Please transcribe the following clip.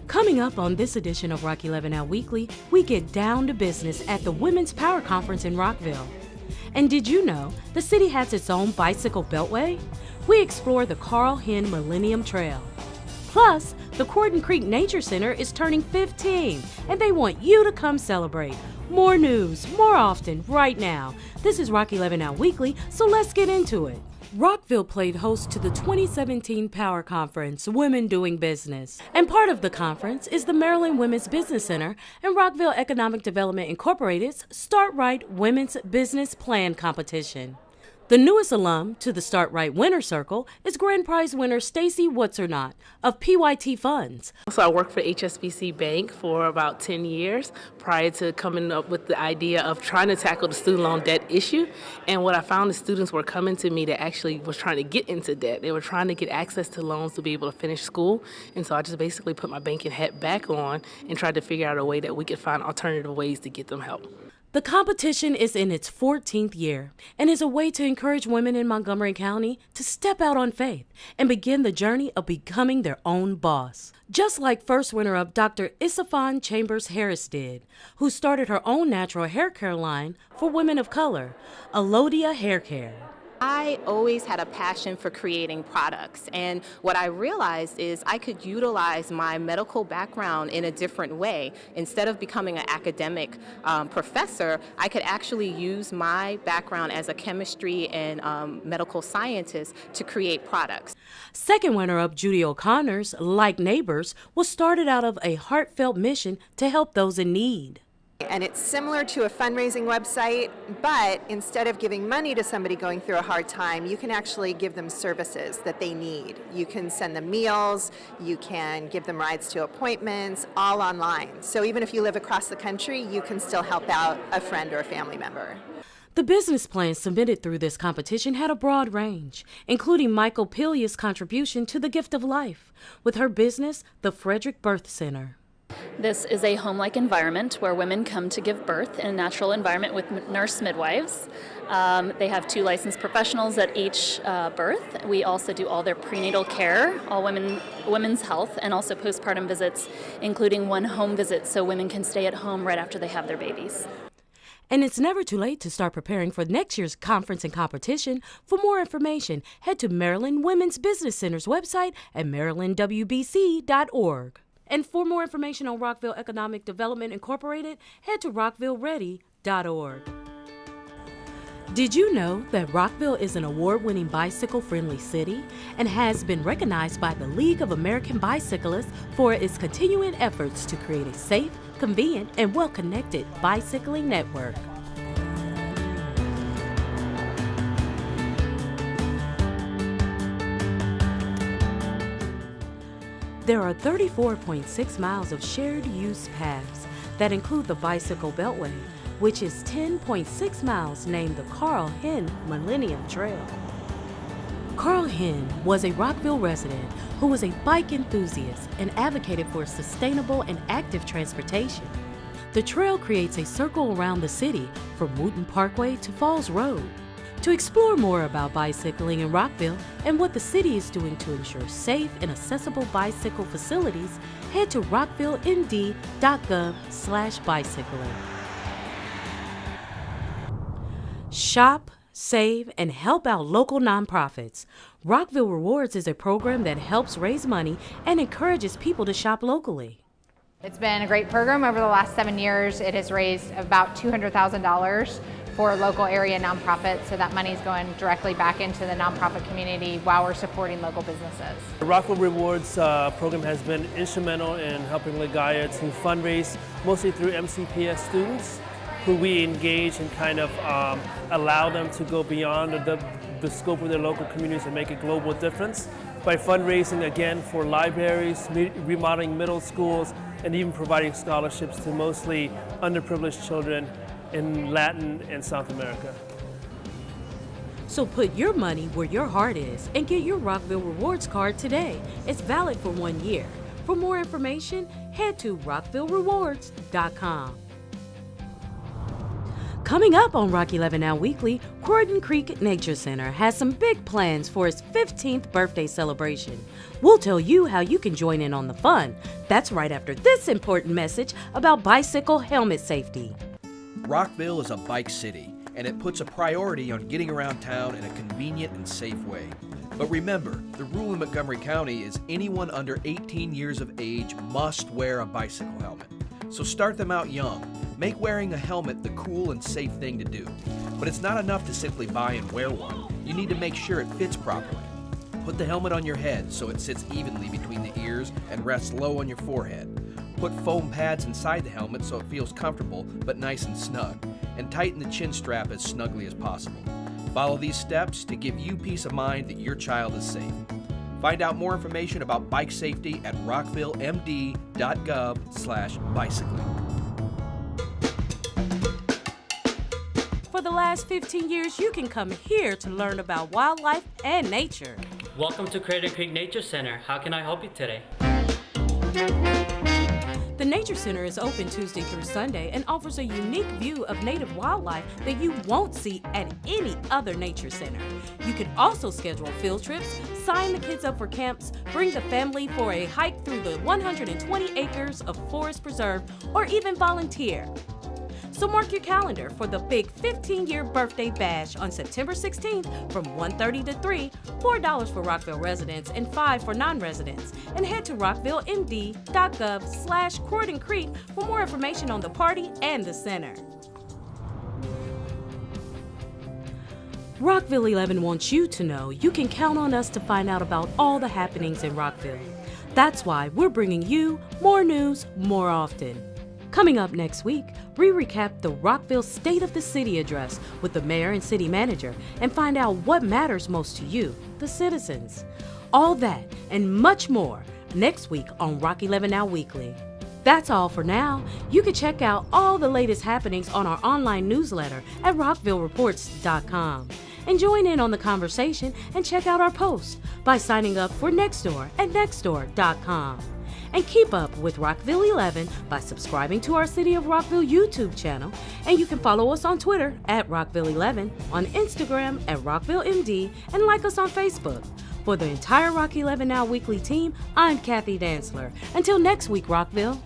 Coming up on this edition of Rock 11 Now Weekly, we get down to business at the Women's Power Conference in Rockville. And did you know the city has its own bicycle beltway? We explore the Carl Hinn Millennium Trail. Plus, the Croydon Creek Nature Center is turning 15, and they want you to come celebrate. More news, more often, right now. This is Rock 11 Now Weekly, so let's get into it. Rockville played host to the 2017 Power Conference, Women Doing Business. And part of the conference is the Maryland Women's Business Center and Rockville Economic Development Incorporated's Start Right Women's Business Plan Competition. The newest alum to the Start Right Winner Circle is Grand Prize winner Stacy Wutzernot of PYT Funds. So I worked for HSBC Bank for about 10 years prior to coming up with the idea of trying to tackle the student loan debt issue. And what I found is students were coming to me that actually was trying to get into debt. They were trying to get access to loans to be able to finish school. And so I just basically put my banking hat back on and tried to figure out a way that we could find alternative ways to get them help. The competition is in its 14th year and is a way to encourage women in Montgomery County to step out on faith and begin the journey of becoming their own boss. Just like first runner-up Dr. Isafan Chambers Harris did, who started her own natural hair care line for women of color, Alodia Hair Care. I always had a passion for creating products, and what I realized is I could utilize my medical background in a different way. Instead of becoming an academic professor, I could actually use my background as a chemistry and medical scientist to create products. Second runner-up Judy O'Connor's Like Neighbors was started out of a heartfelt mission to help those in need. And it's similar to a fundraising website, but instead of giving money to somebody going through a hard time, you can actually give them services that they need. You can send them meals, you can give them rides to appointments, all online. So even if you live across the country, you can still help out a friend or a family member. The business plans submitted through this competition had a broad range, including Michael Pilia's contribution to the gift of life with her business, the Frederick Birth Center. This is a home-like environment where women come to give birth in a natural environment with nurse midwives. They have 2 licensed professionals at each birth. We also do all their prenatal care, all women's health, and also postpartum visits, including 1 home visit so women can stay at home right after they have their babies. And it's never too late to start preparing for next year's conference and competition. For more information, head to Maryland Women's Business Center's website at marylandwbc.org. And for more information on Rockville Economic Development Incorporated, head to rockvilleready.org. Did you know that Rockville is an award-winning bicycle-friendly city and has been recognized by the League of American Bicyclists for its continuing efforts to create a safe, convenient, and well-connected bicycling network? There are 34.6 miles of shared use paths that include the Bicycle Beltway, which is 10.6 miles named the Carl Hinn Millennium Trail. Carl Hinn was a Rockville resident who was a bike enthusiast and advocated for sustainable and active transportation. The trail creates a circle around the city from Wooten Parkway to Falls Road. To explore more about bicycling in Rockville and what the city is doing to ensure safe and accessible bicycle facilities, head to rockvillemd.gov/bicycling. Shop, save, and help out local nonprofits. Rockville Rewards is a program that helps raise money and encourages people to shop locally. It's been a great program over the last 7 years. It has raised about $200,000 for local area nonprofits, so that money is going directly back into the nonprofit community while we're supporting local businesses. The Rockville Rewards program has been instrumental in helping LaGuardia to fundraise mostly through MCPS students who we engage and kind of allow them to go beyond the scope of their local communities and make a global difference by fundraising again for libraries, remodeling middle schools, and even providing scholarships to mostly underprivileged children in Latin and South America. So put your money where your heart is and get your Rockville Rewards card today. It's valid for 1 year. For more information, head to rockvillerewards.com. Coming up on Rock 11 Now Weekly, Croydon Creek Nature Center has some big plans for its 15th birthday celebration. We'll tell you how you can join in on the fun. That's right after this important message about bicycle helmet safety. Rockville is a bike city, and it puts a priority on getting around town in a convenient and safe way. But remember, the rule in Montgomery County is anyone under 18 years of age must wear a bicycle helmet. So start them out young. Make wearing a helmet the cool and safe thing to do. But it's not enough to simply buy and wear one. You need to make sure it fits properly. Put the helmet on your head so it sits evenly between the ears and rests low on your forehead. Put foam pads inside the helmet so it feels comfortable but nice and snug. And tighten the chin strap as snugly as possible. Follow these steps to give you peace of mind that your child is safe. Find out more information about bike safety at rockvillemd.gov/bicycling. For the last 15 years, you can come here to learn about wildlife and nature. Welcome to Croydon Creek Nature Center. How can I help you today? The Nature Center is open Tuesday through Sunday and offers a unique view of native wildlife that you won't see at any other nature center. You can also schedule field trips, sign the kids up for camps, bring the family for a hike through the 120 acres of forest preserve, or even volunteer. So mark your calendar for the big 15-year birthday bash on September 16th from 1:30 to 3, $4 for Rockville residents and $5 for non-residents. And head to rockvillemd.gov/Croydon Creek for more information on the party and the center. Rockville 11 wants you to know you can count on us to find out about all the happenings in Rockville. That's why we're bringing you more news more often. Coming up next week, we recap the Rockville State of the City address with the mayor and city manager and find out what matters most to you, the citizens. All that and much more next week on Rock 11 Now Weekly. That's all for now. You can check out all the latest happenings on our online newsletter at rockvillereports.com. And join in on the conversation and check out our posts by signing up for Nextdoor at nextdoor.com. And keep up with Rockville 11 by subscribing to our City of Rockville YouTube channel. And you can follow us on Twitter at Rockville 11, on Instagram at Rockville MD, and like us on Facebook. For the entire Rock 11 Now Weekly team, I'm Kathy Dantzler. Until next week, Rockville.